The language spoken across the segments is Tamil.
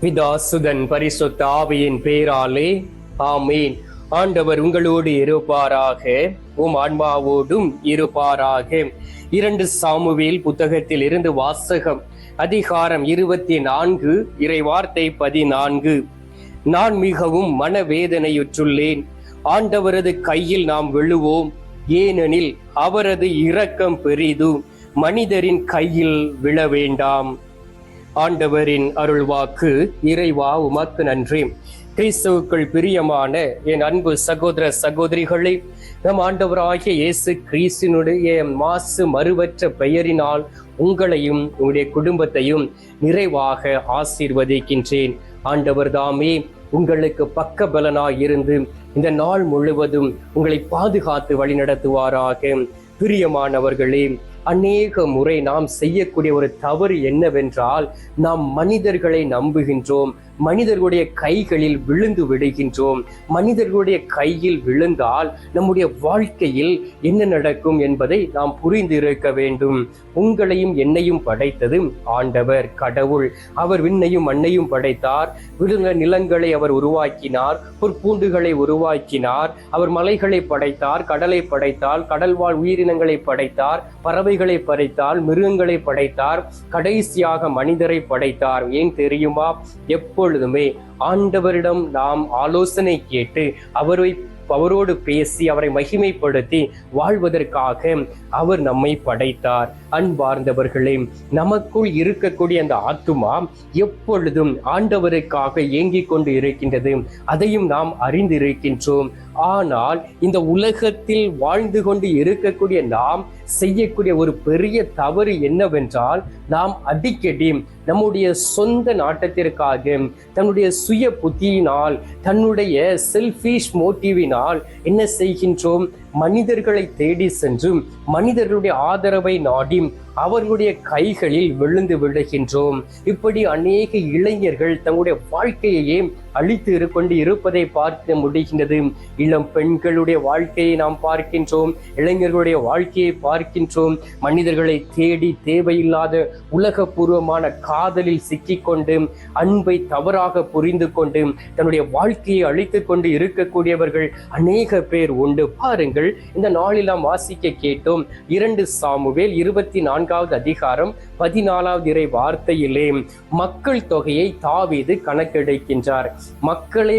பிதா சுதன் பரிசுத்த ஆவியின் பேராலே ஆமீன். ஆண்டவர் உங்களோடு இருப்பாராக, உம் ஆன்மாவோடும் இருப்பாராக. 2 சாமுவேல் புத்தகத்தில் இருந்து வாசகம். அதிகாரம் 24, இறைவார்த்தை 14. நான் மிகவும் மனவேதனையுற்றுள்ளேன். ஆண்டவரது கையில் நாம் விழுவோம், ஏனெனில் அவரது இரக்கம் பெரிது. மனிதரின் கையில் விழ வேண்டாம். ஆண்டவரின் அருள்வாக்கு. இறைவா உமக்கு நன்றி. கிறிஸ்துவுக்குள் பிரியமான என் அன்பு சகோதர சகோதரிகளே, நம் ஆண்டவராகிய இயேசு கிறிஸ்துவினுடைய மாசு மறுவற்ற பெயரினால் உங்களையும் உங்களுடைய குடும்பத்தையும் நிறைவாக ஆசீர்வதிக்கின்றேன். ஆண்டவர் தாமே உங்களுக்கு பக்க பலனாய் இருந்து இந்த நாள் முழுவதும் உங்களை பாதுகாத்து வழிநடத்துவாராக. பிரியமானவர்களே, அநேக முறை நாம் செய்யக்கூடிய ஒரு தவறு என்னவென்றால், நாம் மனிதர்களை நம்புகின்றோம், மனிதர்களுடைய கைகளில் விழுந்து விடுகின்றோம். மனிதர்களுடைய கையில் விழுந்தால் நம்முடைய வாழ்க்கையில் என்ன நடக்கும் என்பதை நாம் புரிந்து இருக்க வேண்டும். உங்களையும் என்னையும் படைத்தது ஆண்டவர் கடவுள். அவர் விண்ணையும் மண்ணையும் படைத்தார். விழுந்த நிலங்களை அவர் உருவாக்கினார், புற்பூண்டுகளை உருவாக்கினார். அவர் மலைகளை படைத்தார், கடலை படைத்தார், கடல்வாழ் உயிரினங்களை படைத்தார், பறவைகளை படைத்தார், மிருகங்களை படைத்தார், கடைசியாக மனிதரை படைத்தார். ஏன் தெரியுமா? எப்பொழுதுமே ஆண்டவரிடம் நாம் ஆலோசனை கேட்டு அவரோடு பேசி அவரை மகிமைப்படுத்தி வாழ்வதற்காக அவர் நம்மை படைத்தார். அன்பார்ந்தவர்களே, நமக்குள் இருக்கக்கூடிய அந்த ஆத்துமா எப்பொழுதும் ஆண்டவருக்காக ஏங்கிக் கொண்டு இருக்கின்றது. அதையும் நாம் அறிந்திருக்கின்றோம். ஆனால் இந்த உலகத்தில் வாழ்ந்து கொண்டு இருக்கக்கூடிய நாம் செய்யக்கூடிய ஒரு பெரிய தவறு என்னவென்றால், நாம் அடிக்கடி நம்முடைய சொந்த நாட்டத்திற்காக, தன்னுடைய சுய புத்தியினால், தன்னுடைய செல்ஃபிஷ் மோட்டிவினால் என்ன செய்கின்றோம்? மனிதர்களை தேடி சென்று மனிதர்களுடைய ஆதரவை நாடி அவர்களுடைய கைகளில் விழுந்து விடுகின்றோம். இப்படி அநேக இளைஞர்கள் தங்களுடைய வாழ்க்கையையே அழித்து கொண்டு இருப்பதை பார்க்க முடிகின்றது. இளம் பெண்களுடைய வாழ்க்கையை நாம் பார்க்கின்றோம், இளைஞர்களுடைய வாழ்க்கையை பார்க்கின்றோம். மனிதர்களை தேடி தேவையில்லாத உலகபூர்வமான காதலில் சிக்கிக்கொண்டு அன்பை தவறாக புரிந்து கொண்டு தன்னுடைய வாழ்க்கையை அழித்து கொண்டு இருக்கக்கூடியவர்கள் அநேக பேர் உண்டு. பாருங்கள், இந்த நாளில் நாம் வாசிக்க கேட்டோம் 2 சாமுவேல் 24வது அதிகாரம் 14வது இறை வார்த்தையிலே மக்கள் தொகையை தாவீது கணக்கெடுக்கின்றார். மக்களை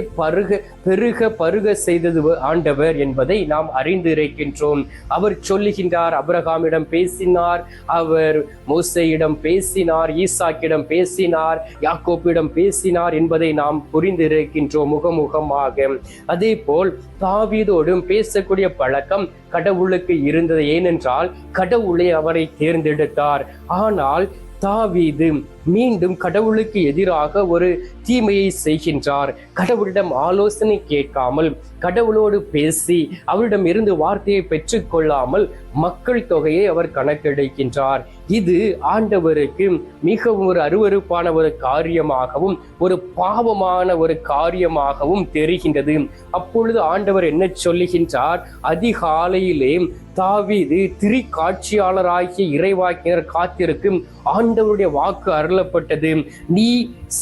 பெருக செய்தது ஆண்டவர் என்பதை நாம் அறிந்து இருக்கின்றோம். அவர் சொல்லுகின்றார், அபிரகாமிடம் பேசினார், அவர் மோசேயிடம் பேசினார், ஈசாக்கிடம் பேசினார், யாக்கோபிடம் பேசினார் என்பதை நாம் புரிந்து இருக்கின்றோம் முகமுகமாக. அதே போல் தாவீதோடும் பேசக்கூடிய பழக்கம் கடவுளுக்கு இருந்தது. ஏனென்றால் கடவுளை அவரை தேர்ந்தெடுத்தார். ஆனால் தாவீது மீண்டும் கடவுளுக்கு எதிராக ஒரு தீமையை செய்கின்றார். கடவுளிடம் ஆலோசனை கேட்காமல், கடவுளோடு பேசி அவரிடம் இருந்து வார்த்தையை பெற்றுக்கொள்ளாமல் மக்கள் தொகையை அவர் கணக்கெடுக்கின்றார். இது ஆண்டவருக்கு மிகவும் ஒரு அருவருப்பான ஒரு காரியமாகவும் ஒரு பாவமான ஒரு காரியமாகவும் தெரிகின்றது. அப்பொழுது ஆண்டவர் என்ன சொல்லுகின்றார்? அதிகாலையிலே தாவீது திரிகாட்சியாளராகிய இறைவாக்கினர் காத்திருக்கும் ஆண்டவருடைய வாக்கு அருளப்பட்டது. நீ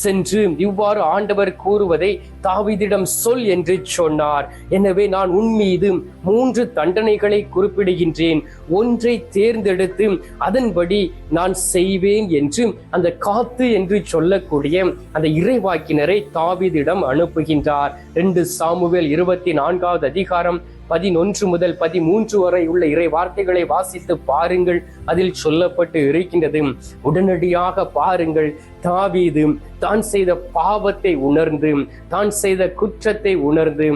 சென்று இவ்வாறு ஆண்டவர் கூறுவதை தாவீதிடம் சொல் என்று சொன்னார். எனவே நான் உன் மீது 3 தண்டனைகளை குறிப்பிடுகின்றேன், ஒன்றை தேர்ந்தெடுத்து அதன்படி நான் செய்வேன் என்று அந்த காத்து என்று சொல்லக்கூடிய அந்த இறைவாக்கினரை தாவீதிடம் அனுப்புகின்றார். 2 சாமுவேல் 24வது அதிகாரம் 11 முதல் 13 வரை உள்ள இறை வார்த்தைகளை வாசித்து பாருங்கள். அதில் சொல்லப்பட்டு இருக்கின்றது. உடனடியாக பாருங்கள், தாவீது தான் செய்த பாவத்தை உணர்ந்து, தான் செய்த குற்றத்தை உணர்ந்து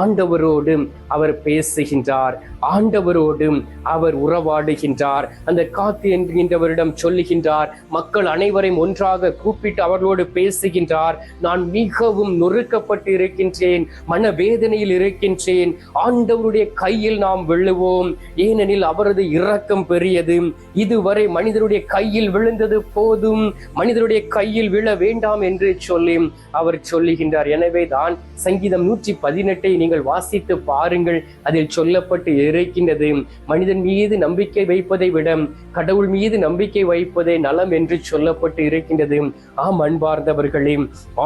ஆண்டவரோடு அவர் பேசுகின்றார், ஆண்டவரோடு அவர் உறவாடுகின்றார். அந்த காத்து என்கின்றவரிடம் சொல்லுகின்றார், மக்கள் அனைவரையும் ஒன்றாக கூப்பிட்டு அவர்களோடு பேசுகின்றார். நான் மிகவும் நொறுக்கப்பட்டு இருக்கின்றேன், மனவேதனையில் இருக்கின்றேன். ஆண்டவருடைய கையில் நாம் விழுவோம், ஏனெனில் அவரது இரக்கம் பெரியது. இதுவரை மனிதருடைய கையில் விழுந்தது போதும், மனிதருடைய கையில் விழ வேண்டாம் என்று சொல்லி அவர் சொல்லுகின்றார். எனவே தான் சங்கீதம் 118 நீங்கள் வாசித்து பாருங்கள். அதில் சொல்லப்பட்டு இருக்கின்றது, மனிதன் மீது நம்பிக்கை வைப்பதை விட கடவுள் மீது நம்பிக்கை வைப்பதே நலம் என்று சொல்லப்பட்டு இருக்கின்றது. ஆம் அன்பார்ந்தவர்களே,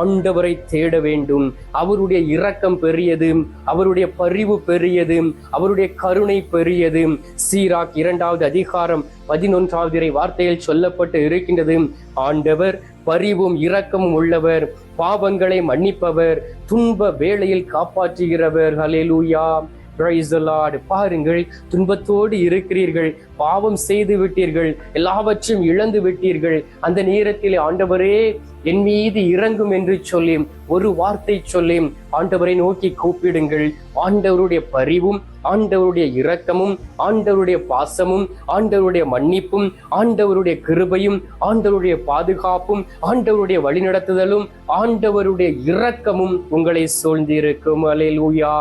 ஆண்டவரை தேட வேண்டும். அவருடைய இரக்கம் பெரியது, அவருடைய பரிவு பெரியது, அவருடைய கருணை பெரியது. சீராக் 2வது அதிகாரம் 11வது வார்த்தையில் சொல்லப்பட்டு இருக்கின்றது, ஆண்டவர் பரிவும் இரக்கமும் உள்ளவர், பாவங்களை மன்னிப்பவர், துன்ப வேளையில் காப்பாற்றுகிறவர். ஹல்லேலூயா, பிரைஸ் தி லார்ட். பாருங்கள், துன்பத்தோடு இருக்கிறீர்கள், பாவம் செய்து விட்டீர்கள், எல்லாவற்றையும் இழந்து விட்டீர்கள். அந்த நேரத்தில் ஆண்டவரே என் மீது இறங்கும் என்று சொல்லி ஒரு வார்த்தை சொல்லி ஆண்டவரை நோக்கி கூப்பிடுங்கள். ஆண்டவருடைய பரிவும், ஆண்டவருடைய இரக்கமும், ஆண்டவருடைய பாசமும், ஆண்டவருடைய மன்னிப்பும், ஆண்டவருடைய கிருபையும், ஆண்டவருடைய பாதுகாப்பும், ஆண்டவருடைய வழிநடத்துதலும், ஆண்டவருடைய இரக்கமும் உங்களை சூழ்ந்திருக்கும். அல்லேலூயா.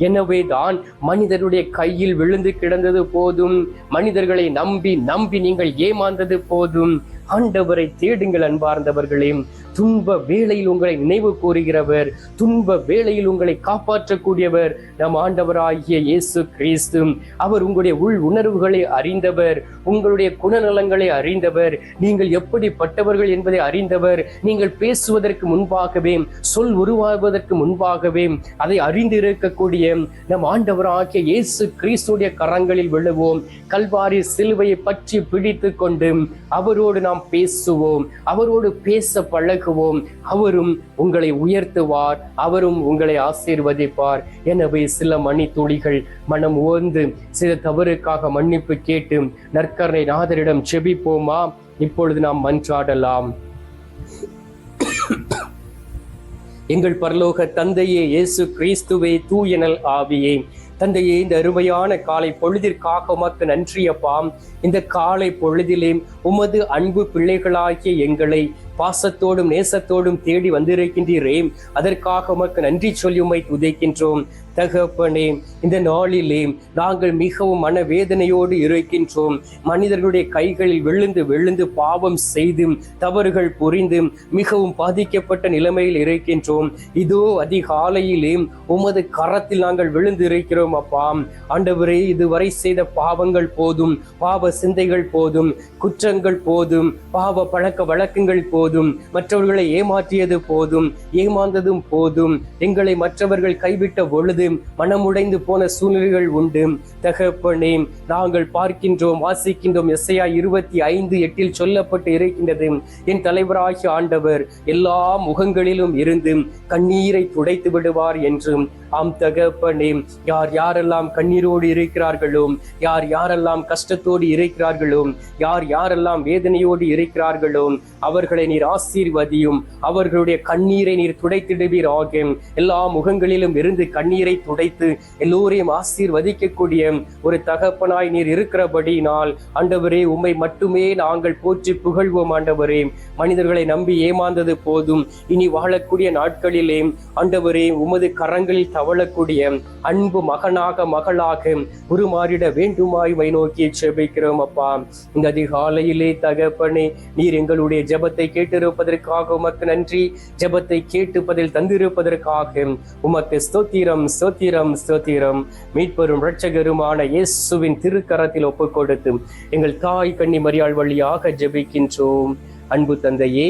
எனவே தான் மனிதருடைய கையில் விழுந்து கிடந்தது போதும், மனிதர்களை நம்பி நம்பி நீங்கள் ஏமாந்தது போதும். ஆண்டவரை தேடுங்கள் அன்பார்ந்தவர்களே. துன்ப வேளையில் உங்களை நினைவு கூறுகிறவர், துன்ப வேளையில் உங்களை காப்பாற்றக்கூடியவர் நம் ஆண்டவராகிய இயேசு கிறிஸ்து. அவர் உங்களுடைய உள் உணர்வுகளை அறிந்தவர், உங்களுடைய குணநலங்களை அறிந்தவர், நீங்கள் எப்படிப்பட்டவர்கள் என்பதை அறிந்தவர். நீங்கள் பேசுவதற்கு முன்பாகவே, சொல் உருவாகுவதற்கு முன்பாகவே அதை அறிந்திருக்கக்கூடிய நம் ஆண்டவராகிய இயேசு கிறிஸ்துடைய கரங்களில் விழுவோம். கல்வாரி சிலுவையை பற்றி பிடித்து கொண்டு அவரோடு நாம் பேசுவோம், அவரோடு பேச பழகுவோம். அவரும் உங்களை உயர்த்துவார், அவரும் உங்களை ஆசீர்வதிப்பார். எனவே சில மணி துளிகள் மனம் உவந்து சில தவறுக்காக மன்னிப்பு கேட்டு நற்கருணை நாதரிடம் செபிப்போமா? இப்பொழுது நாம் மன்றாடலாம். எங்கள் பரலோக தந்தையே, இயேசு கிறிஸ்துவே, தூயனல் ஆவியே, தந்தையே, இந்த அருமையான காலை பொழுதிற்காக உமக்கு நன்றியப்பா. இந்த காலை பொழுதிலே உமது அன்பு பிள்ளைகளாகிய எங்களை பாசத்தோடும் நேசத்தோடும் தேடி வந்திருக்கின்றீரே, அதற்காக உமக்கு நன்றி சொல்லி உம்மை துதிக்கின்றோம். தகப்பனே, இந்த நாளிலே நாங்கள் மிகவும் மனவேதனையோடு இருக்கின்றோம். மனிதர்களுடைய கைகளில் விழுந்து விழுந்து பாவம் செய்து தவறுகள் புரிந்து மிகவும் பாதிக்கப்பட்ட நிலைமையில் இருக்கின்றோம். இதோ அதிகாலையிலே உமது கரத்தில் நாங்கள் விழுந்து இருக்கிறோம் அப்பா. ஆண்டவரே, இதுவரை செய்த பாவங்கள் போதும், பாவ சிந்தைகள் போதும், குற்றங்கள் போதும், பாவ பழக்க வழக்கங்கள் போதும், மற்றவர்களை ஏமாற்றியது போதும், ஏமாந்ததும் போதும். எங்களை மற்றவர்கள் கைவிட்ட பொழுது மனமுடைந்து போன சூழ்நிலைகள் உண்டு. தகப்பனே, நாங்கள் பார்க்கின்றோம், வாசிக்கின்றோம். எஸ்ஐயா 25:8 சொல்லப்பட்டு இருக்கின்றது, என் தலைவராகிய ஆண்டவர் எல்லா முகங்களிலும் இருந்து கண்ணீரை துடைத்து விடுவார் என்று. ஆம் தகப்பனே, யார் யாரெல்லாம் கண்ணீரோடு இருக்கிறார்களோ, யார் யாரெல்லாம் கஷ்டத்தோடு இருக்கிறார்களோ, யார் யாரெல்லாம் வேதனையோடு இருக்கிறார்களோ, அவர்களை நீர் ஆசீர்வதியும், அவர்களுடைய கண்ணீரை நீர் துடைத்திடுவீராக. எல்லா முகங்களிலும் இருந்து கண்ணீரை துடைத்து எல்லோரையும் ஆசீர்வதிக்கக்கூடிய ஒரு தகப்பனாய் நீர் இருக்கிறபடியினால் ஆண்டவரே, உம்மை மட்டுமே நாங்கள் போற்றி புகழ்வோம். ஆண்டவரே, மனிதர்களை நம்பி ஏமாந்தது போதும், இனி வாழக்கூடிய நாட்களிலே ஆண்டவரே உமது கரங்களில் தவழக்கூடிய அன்பு மகனாக மகளாக உருமாறிட வேண்டுமாய் வை நோக்கி செபிக்கிறோம் அப்பா. இந்த அதிகாலையிலே தகப்பனே, நீர் எங்களுடைய ஜெபத்தை கேட்டிருப்பதற்காக உமக்கு நன்றி. ஜெபத்தை கேட்டு பதில் தந்திருப்பதற்காக உமக்கு ஸ்தோத்திரம், ஸ்தோத்திரம், ஸ்தோத்திரம். மீட்பெரும் இரட்சகருமான இயேசுவின் திருக்கரத்தில் ஒப்புக் கொடுத்து எங்கள் தாய் கன்னி மரியாள் வழியாக ஜெபிக்கின்றோம். அன்பு தந்தையே,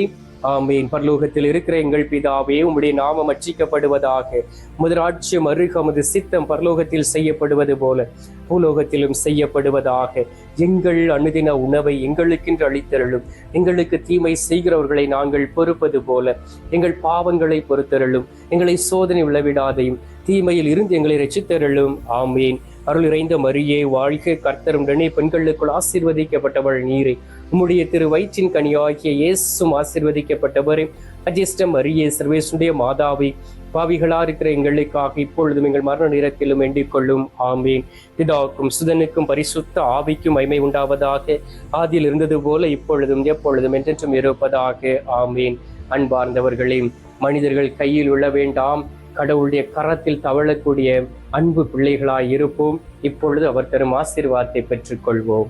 ஆமேன். பரலோகத்தில் இருக்கிற எங்கள் பிதாவே, உம்முடைய நாமம் அர்ச்சிக்கப்படுவதாக. உமது ராஜ்யம் அருக, உமது சித்தம் பரலோகத்தில் செய்யப்படுவது போல பூலோகத்திலும் செய்யப்படுவதாக. எங்கள் அனுதின உணவை எங்களுக்கென்று அளித்தருளும். எங்களுக்கு தீமை செய்கிறவர்களை நாங்கள் பொறுப்பது போல எங்கள் பாவங்களை பொறுத்தருளும். எங்களை சோதனை விளைவிடாதையும் தீமையில் இருந்து எங்களை ரட்சித்தருளும். ஆமேன். அருள் இறைந்த மரியே வாழ்க, கர்த்தரும் உடனே பெண்களுக்குள் ஆசீர்வதிக்கப்பட்டவள் நீரே. உம்முடைய திரு வயிற்றின் கனியாகிய இயேசுவும் ஆசீர்வதிக்கப்பட்டவரே. அஜிஷ்டம் மரியே, சர்வேசுடைய மாதாவை, பாவிகளா இருக்கிற எங்களுக்காக இப்பொழுதும் எங்கள் மரண நேரத்திலும் வேண்டிக் கொள்ளும். ஆமேன். பிதாவுக்கும் சுதனுக்கும் பரிசுத்த ஆவிக்கும் மகிமை உண்டாவதாக. ஆதியில் இருந்தது போல இப்பொழுதும் எப்பொழுதும் என்றென்றும் இருப்பதாக. ஆமேன். அன்பார்ந்தவர்களே, மனிதர்கள் கையில் உள்ள வேண்டாம், கடவுளுடைய கரத்தில் தவழக்கூடிய அன்பு பிள்ளைகளாய் இருப்போம். இப்பொழுது அவர் தரும் ஆசீர்வாதத்தை பெற்றுக்கொள்வோம்.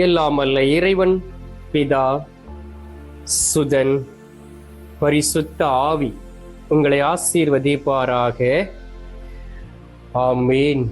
எல்லாம் அல்ல இறைவன், பிதா, சுதன், பரிசுத்த ஆவி உங்களை ஆசீர்வதிப்பாராக. ஆமேன்.